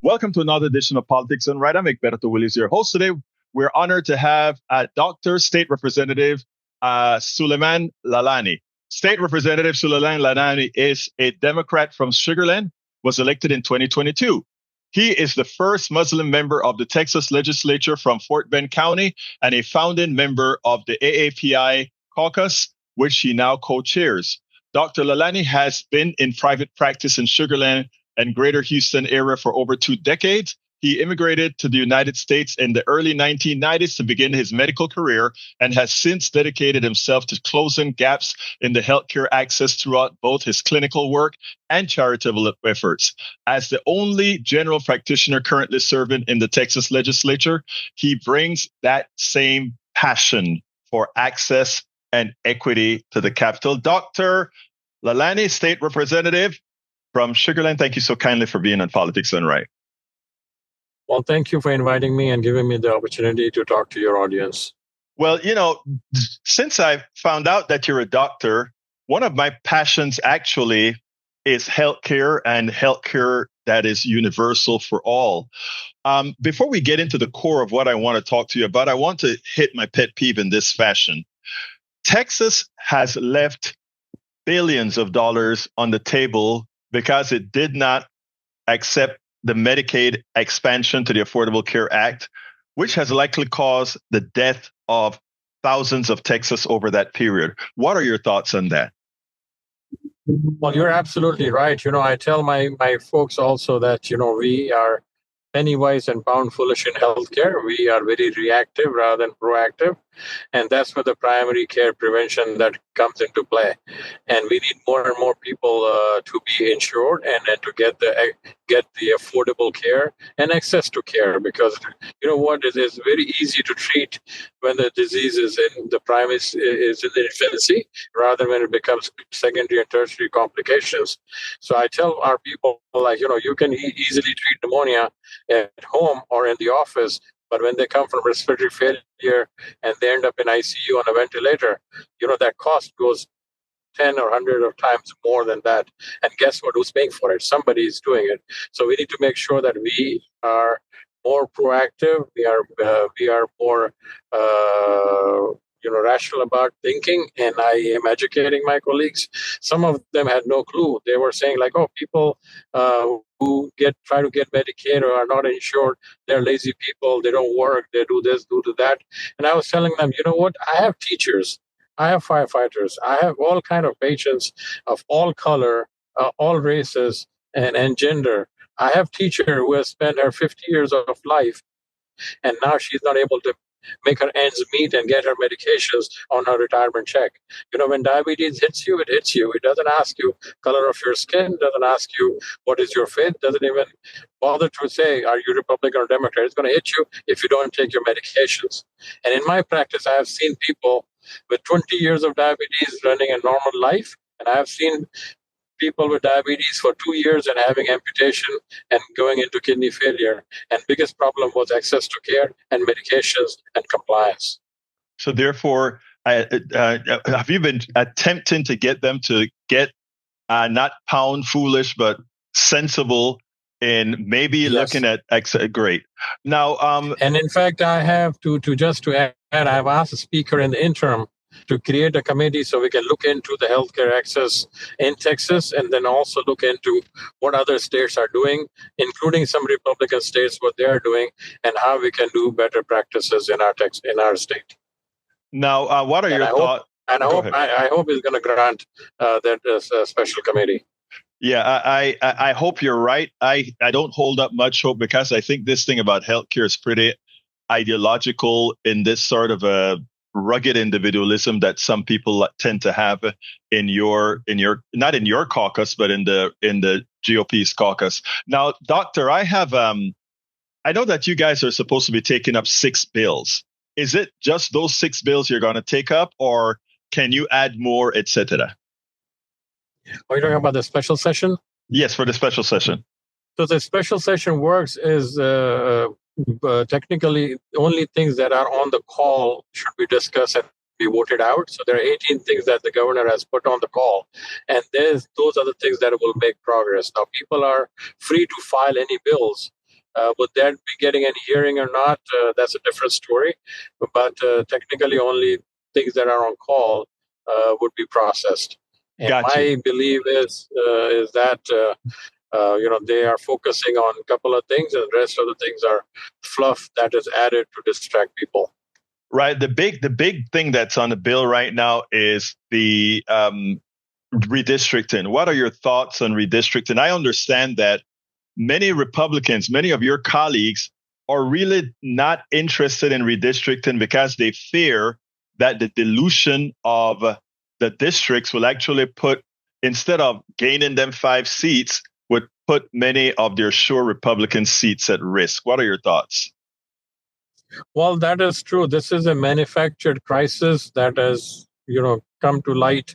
Welcome to another edition of Politics Done Right. I'm Egberto, Willies, your host today. We're honored to have Dr. State Representative Suleman Lalani. State Representative Suleman Lalani is a Democrat from Sugar Land, was elected in 2022. He is the first Muslim member of the Texas legislature from Fort Bend County and a founding member of the AAPI caucus, which he now co-chairs. Dr. Lalani has been in private practice in Sugar Land and Greater Houston area for over 2 decades. He immigrated to the United States in the early 1990s to begin his medical career and has since dedicated himself to closing gaps in the healthcare access throughout both his clinical work and charitable efforts. As the only general practitioner currently serving in the Texas legislature, he brings that same passion for access and equity to the Capitol. Dr. Lalani, State Representative from Sugar Land, thank you so kindly for being on Politics Done Right. Well, thank you for inviting me and giving me the opportunity to talk to your audience. Well, since I found out that you're a doctor, one of my passions actually is healthcare and healthcare that is universal for all. Before we get into the core of what I want to talk to you about, I want to hit my pet peeve in this fashion. Texas has left billions of dollars on the table because it did not accept the Medicaid expansion to the Affordable Care Act, which has likely caused the death of thousands of Texans over that period. What are your thoughts on that? Well, you're absolutely right. I tell my folks also that, we are penny wise and pound foolish in healthcare. We are very reactive rather than proactive. And that's where the primary care prevention that comes into play. And we need more and more people to be insured and to get the affordable care and access to care, because it is very easy to treat when the disease is in the is in the infancy rather than when it becomes secondary and tertiary complications. So I tell our people, you can easily treat pneumonia at home or in the office, but when they come from respiratory failure and they end up in ICU on a ventilator, that cost goes 10 or 100 of times more than that. And guess what? Who's paying for it? Somebody is doing it. So we need to make sure that we are more proactive. We are more rational about thinking, and I am educating my colleagues. Some of them had no clue. They were saying people who try to get Medicaid or are not insured, they're lazy people. They don't work. They do this, do that. And I was telling them, what? I have teachers. I have firefighters. I have all kind of patients of all color, all races, and gender. I have teacher who has spent her 50 years of life, and now she's not able to make her ends meet and get her medications on her retirement check. When diabetes hits you, it hits you. It doesn't ask you color of your skin, doesn't ask you what is your faith, doesn't even bother to say, are you Republican or Democrat? It's going to hit you if you don't take your medications. And in my practice, I have seen people with 20 years of diabetes running a normal life, and I have seen people with diabetes for 2 years and having amputation and going into kidney failure. And biggest problem was access to care and medications and compliance. So therefore, have you been attempting to get them to get not pound foolish, but sensible in maybe Yes. looking at great. Now, and in fact, I have to add, I have asked the speaker in the interim to create a committee so we can look into the healthcare access in Texas, and then also look into what other states are doing, including some Republican states, what they are doing, and how we can do better practices in our state. Now, what are your thoughts? I hope it's going to grant that special committee. Yeah, I hope you're right. I don't hold up much hope, because I think this thing about healthcare is pretty ideological in this sort of a rugged individualism that some people tend to have in your not in your caucus, but in the GOP's caucus. Now, Doctor, I know that you guys are supposed to be taking up 6 bills. Is it just those 6 bills you're going to take up, or can you add more, etc.? Are you talking about the special session? Yes, for the special session. So the special session works is technically only things that are on the call should be discussed and be voted out. So there are 18 things that the governor has put on the call, and those are the things that will make progress. Now, people are free to file any bills, Would that be getting any hearing or not? That's a different story. But technically, only things that are on call would be processed. And Got you. my belief is that they are focusing on a couple of things, and the rest of the things are fluff that is added to distract people. Right. The big thing that's on the bill right now is the redistricting. What are your thoughts on redistricting? I understand that many Republicans, many of your colleagues, are really not interested in redistricting because they fear that the dilution of the districts will actually put, instead of gaining them 5 seats, would put many of their sure Republican seats at risk. What are your thoughts? Well, that is true. This is a manufactured crisis that has, come to light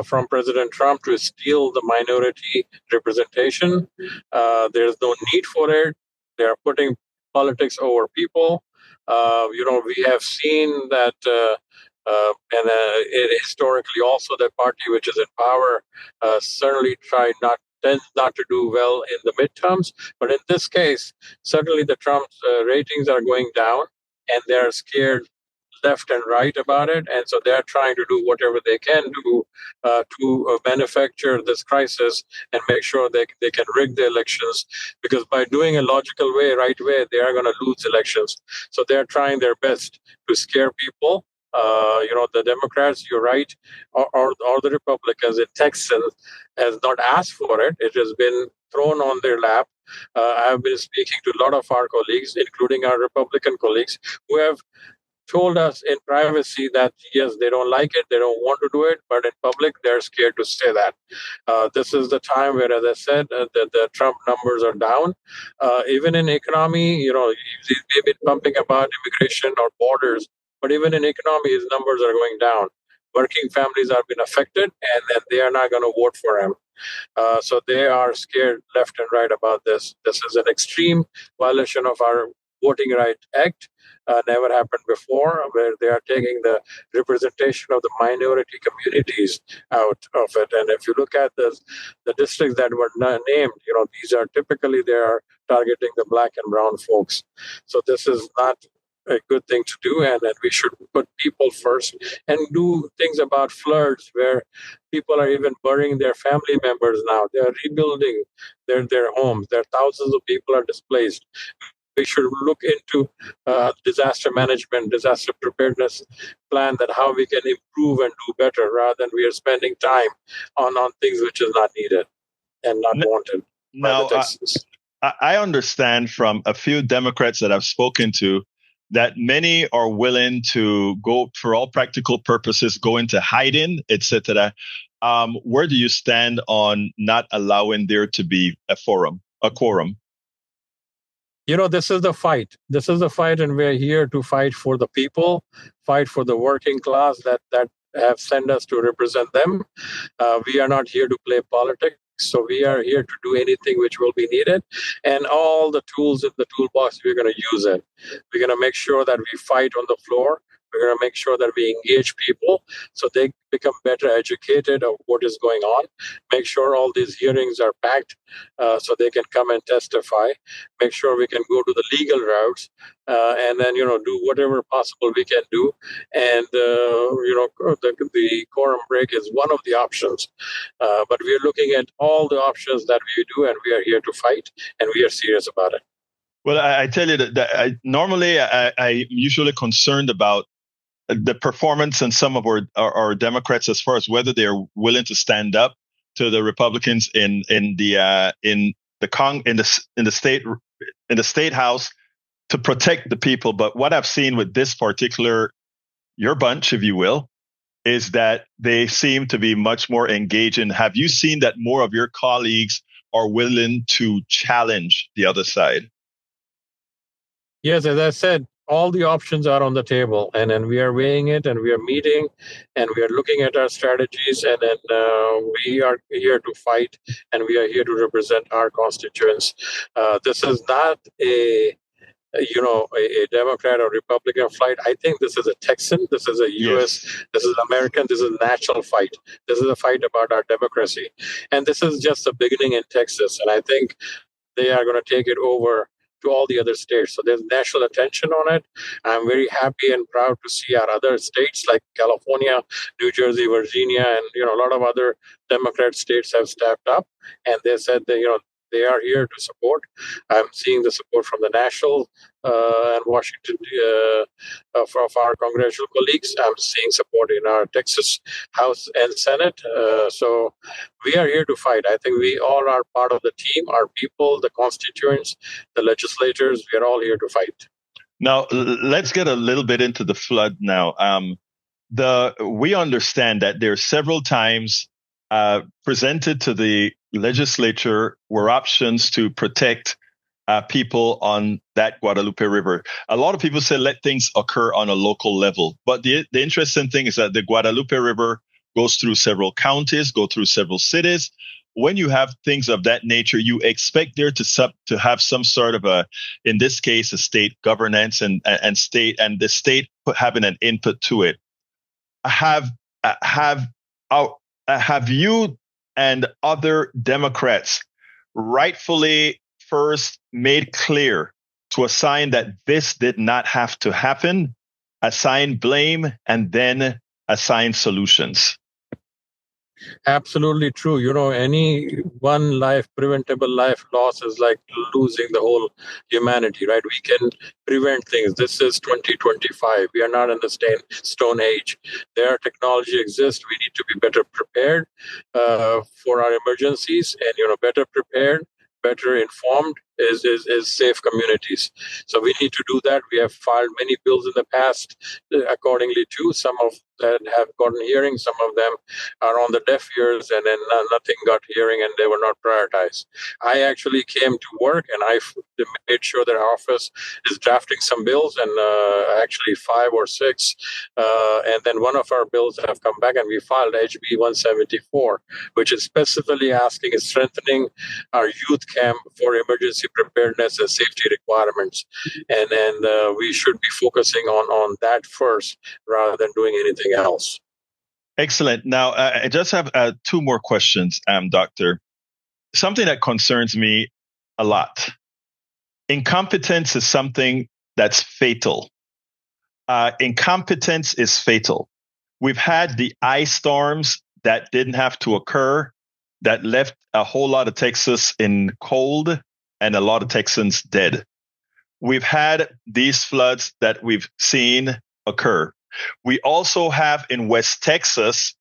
from President Trump to steal the minority representation. There's no need for it. They are putting politics over people. We have seen that, historically also, the party which is in power certainly tends not to do well in the midterms. But in this case, certainly the Trump's ratings are going down, and they're scared left and right about it, and so they're trying to do whatever they can do to manufacture this crisis and make sure they can rig the elections, because by doing a logical way, right way, they are going to lose elections. So they're trying their best to scare people. The Democrats, you're right, or the Republicans in Texas has not asked for it. It has been thrown on their lap. I've been speaking to a lot of our colleagues, including our Republican colleagues, who have told us in privacy that yes, they don't like it, they don't want to do it, but in public they're scared to say that. This is the time where, as I said, the Trump numbers are down. Even in economy, they've been pumping about immigration or borders, but even in economy, his numbers are going down. Working families have been affected, and then they are not going to vote for him. So they are scared left and right about this. This is an extreme violation of our Voting Right Act. Never happened before, where they are taking the representation of the minority communities out of it. And if you look at the districts that were named, these are typically, they are targeting the black and brown folks. So this is not a good thing to do, and we should put people first and do things about floods where people are even burying their family members now. They are rebuilding their homes. There are thousands of people are displaced. We should look into disaster management, disaster preparedness plan, that how we can improve and do better, rather than we are spending time on things which is not needed and not wanted by the Texans. I understand from a few Democrats that I've spoken to that many are willing to go, for all practical purposes, go into hiding, etc. Where do you stand on not allowing there to be a quorum? This is the fight. This is the fight, and we're here to fight for the people, fight for the working class that have sent us to represent them. We are not here to play politics. So we are here to do anything which will be needed, and all the tools in the toolbox, we're going to use it. We're going to make sure that we fight on the floor. We're going to make sure that we engage people so they become better educated of what is going on. Make sure all these hearings are packed so they can come and testify. Make sure we can go to the legal routes and then, do whatever possible we can do. And, the quorum break is one of the options. But we are looking at all the options that we do, and we are here to fight, and we are serious about it. Well, I tell you that normally I'm usually concerned about the performance and some of our Democrats as far as whether they're willing to stand up to the Republicans in the state house to protect the people. But what I've seen with this particular, your bunch, if you will, is that they seem to be much more engaging. Have you seen that more of your colleagues are willing to challenge the other side? Yes, as I said, all the options are on the table, and then we are weighing it, and we are meeting, and we are looking at our strategies, and then we are here to fight, and we are here to represent our constituents. This is not a Democrat or Republican fight. I think this is a Texan. This is a U.S. Yes. This is American. This is a national fight. This is a fight about our democracy, and this is just the beginning in Texas. And I think they are going to take it over to all the other states. So there's national attention on it. I'm very happy and proud to see our other states like California, New Jersey, Virginia, and a lot of other Democrat states have stepped up, and they said that they are here to support. I'm seeing the support from the national and Washington from our congressional colleagues. I'm seeing support in our Texas House and Senate. So we are here to fight. I think we all are part of the team. Our people, the constituents, the legislators, we are all here to fight. Now, let's get a little bit into the flood now. We understand that there are several times presented to the legislature were options to protect people on that Guadalupe River. A lot of people say let things occur on a local level. But the interesting thing is that the Guadalupe River goes through several counties, go through several cities. When you have things of that nature, you expect there to have some sort of in this case, a state governance and the state having an input to it. Have you and other Democrats rightfully first made clear to assign that this did not have to happen, assign blame, and then assign solutions? Absolutely true. Any one preventable life loss is like losing the whole humanity, right? We can prevent things. This is 2025. We are not in the stone age. There technology exists. We need to be better prepared for our emergencies, and better prepared, better informed is safe communities. So we need to do that. We have filed many bills in the past accordingly too. Some of that have gotten hearings. Some of them are on the deaf ears, and then nothing got hearing, and they were not prioritized. I actually came to work, and I made sure that our office is drafting some bills, and actually 5 or 6. And then one of our bills have come back, and we filed HB 174, which is specifically asking and strengthening our youth camp for emergency preparedness and safety requirements. And we should be focusing on that first rather than doing anything else. Excellent. Now, I just have 2 more questions, Doctor. Something that concerns me a lot. Incompetence is something that's fatal. Incompetence is fatal. We've had the ice storms that didn't have to occur, that left a whole lot of Texas in cold and a lot of Texans dead. We've had these floods that we've seen occur. We also have in West Texas,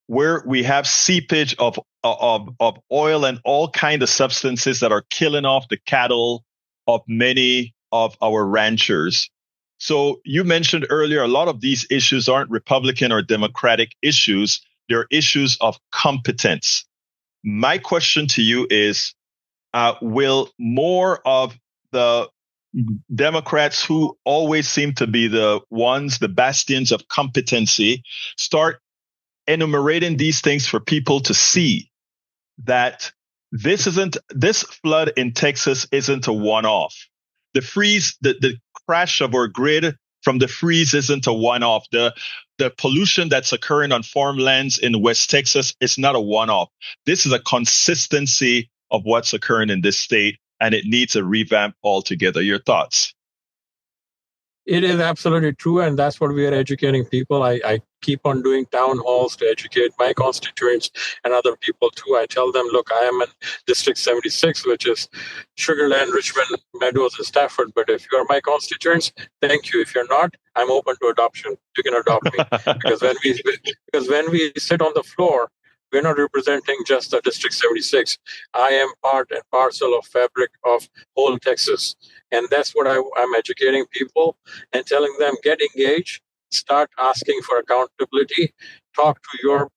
where we have seepage of oil and all kinds of substances that are killing off the cattle of many of our ranchers. So you mentioned earlier, a lot of these issues aren't Republican or Democratic issues. They're issues of competence. My question to you is, will more of the Democrats who always seem to be the bastions of competency, start enumerating these things for people to see that this flood in Texas isn't a one-off. The crash of our grid from the freeze isn't a one-off. The pollution that's occurring on farmlands in West Texas is not a one-off. This is a consistency of what's occurring in this state, and it needs a revamp altogether. Your thoughts? It is absolutely true, and that's what we are educating people. I keep on doing town halls to educate my constituents and other people too. I tell them, look, I am in District 76, which is Sugar Land, Richmond, Meadows, and Stafford. But if you are my constituents, thank you. If you're not, I'm open to adoption. You can adopt me. because when we sit on the floor, we're not representing just the District 76. I am part and parcel of fabric of whole Texas. And that's what I'm educating people and telling them, get engaged, start asking for accountability, talk to your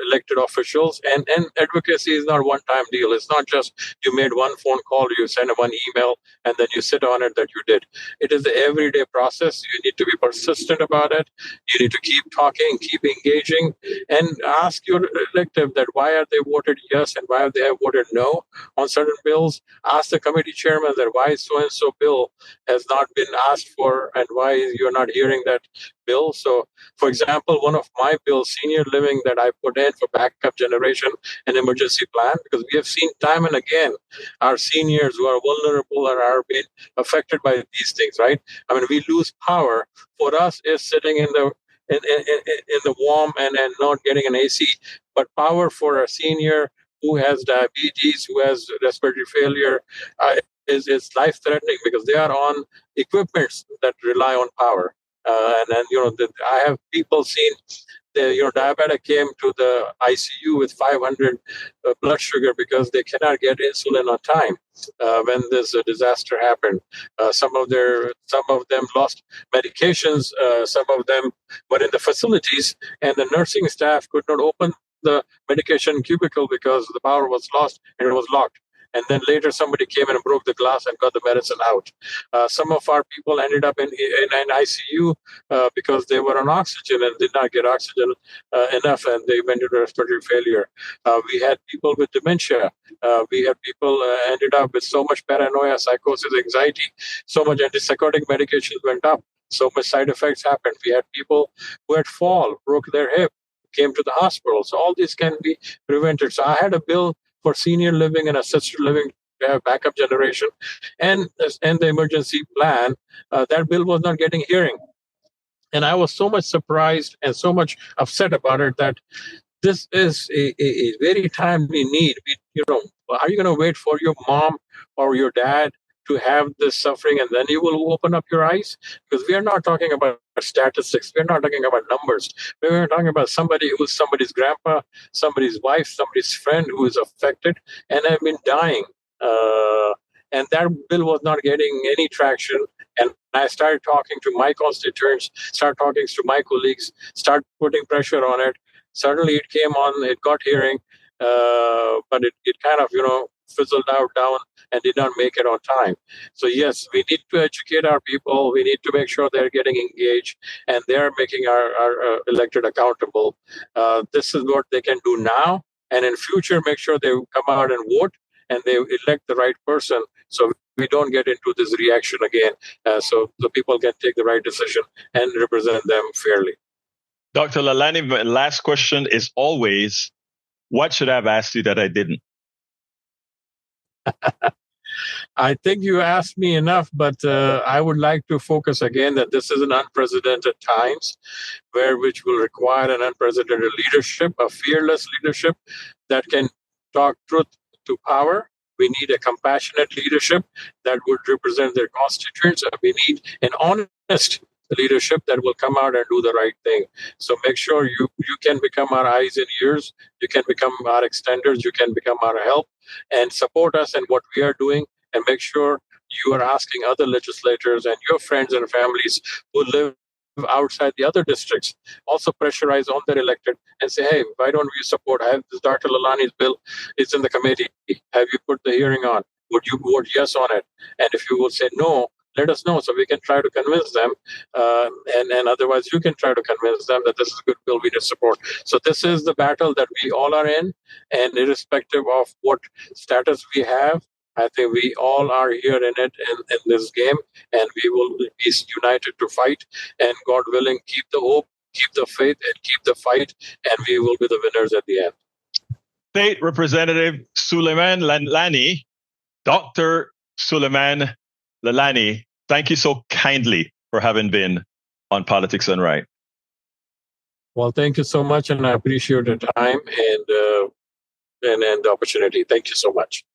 elected officials. And advocacy is not a one-time deal. It's not just you made one phone call, you send one email, and then you sit on it that you did. It is the everyday process. You need to be persistent about it. You need to keep talking, keep engaging, and ask your elective that why are they voted yes and why have they voted no on certain bills. Ask the committee chairman that why so-and-so bill has not been asked for and why you're not hearing that bill. So, for example, one of my bills, senior living that I put in for backup generation and emergency plan, because we have seen time and again our seniors who are vulnerable are being affected by these things, right? I mean, we lose power. For us, is sitting in the warm and not getting an AC, but power for a senior who has diabetes, who has respiratory failure, is life threatening because they are on equipments that rely on power. I have people seen the diabetic came to the ICU with 500 blood sugar because they cannot get insulin on time when this disaster happened. Some of them lost medications. Some of them were in the facilities, and the nursing staff could not open the medication cubicle because the power was lost and it was locked. And then later somebody came in and broke the glass and got the medicine out. Some of our people ended up in an ICU because they were on oxygen and did not get oxygen enough, and they went into respiratory failure. We had people with dementia. We had people ended up with so much paranoia, psychosis, anxiety, so much antipsychotic medications went up, so much side effects happened. We had people who had fall, broke their hip, came to the hospital. So all this can be prevented. So I had a bill for senior living and assisted living to have backup generation, and the emergency plan. That bill was not getting hearing, and I was so much surprised and so much upset about it that this is a very timely need. Are you going to wait for your mom or your dad to have this suffering and then you will open up your eyes? Because we are not talking about statistics. We're not talking about numbers. We're talking about somebody who's somebody's grandpa, somebody's wife, somebody's friend who is affected and have been dying. And that bill was not getting any traction. And I started talking to my constituents, started talking to my colleagues, start putting pressure on it. Suddenly it came on, it got hearing, but it kind of, fizzled out down and did not make it on time. So yes, we need to educate our people. We need to make sure they're getting engaged and they're making our elected accountable. This is what they can do now. And in future, make sure they come out and vote and they elect the right person so we don't get into this reaction again, so the people can take the right decision and represent them fairly. Dr. Lalani, my last question is always, what should I have asked you that I didn't? I think you asked me enough, but I would like to focus again that this is an unprecedented times which will require an unprecedented leadership, a fearless leadership that can talk truth to power. We need a compassionate leadership that would represent their constituents. We need an honest leadership that will come out and do the right thing. So make sure you can become our eyes and ears. You can become our extenders. You can become our help and support us in what we are doing. And make sure you are asking other legislators and your friends and families who live outside the other districts also pressurize on their elected and say, hey, why don't we support? I have this Dr. Lalani's bill. It's in the committee. Have you put the hearing on? Would you vote yes on it? And if you will say no, let us know so we can try to convince them. And otherwise, you can try to convince them that this is a good bill we need to support. So this is the battle that we all are in. And irrespective of what status we have, I think we all are here in it, in this game, and we will be united to fight. And God willing, keep the hope, keep the faith, and keep the fight, and we will be the winners at the end. State Representative Suleman Lalani, Dr. Suleman Lalani, thank you so kindly for having been on Politics Done Right. Well, thank you so much, and I appreciate the time and the opportunity. Thank you so much.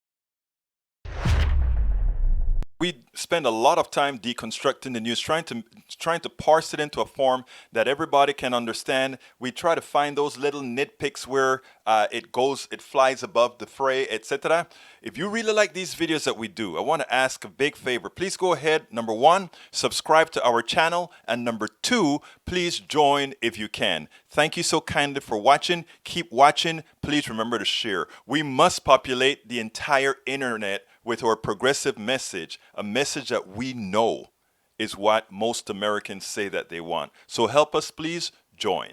We spend a lot of time deconstructing the news, trying to parse it into a form that everybody can understand. We try to find those little nitpicks where it flies above the fray, etc. If you really like these videos that we do, I want to ask a big favor. Please go ahead, number one, subscribe to our channel, and number two, please join if you can. Thank you so kindly for watching. Keep watching. Please remember to share. We must populate the entire internet with our progressive message, a message that we know is what most Americans say that they want. So help us, please join.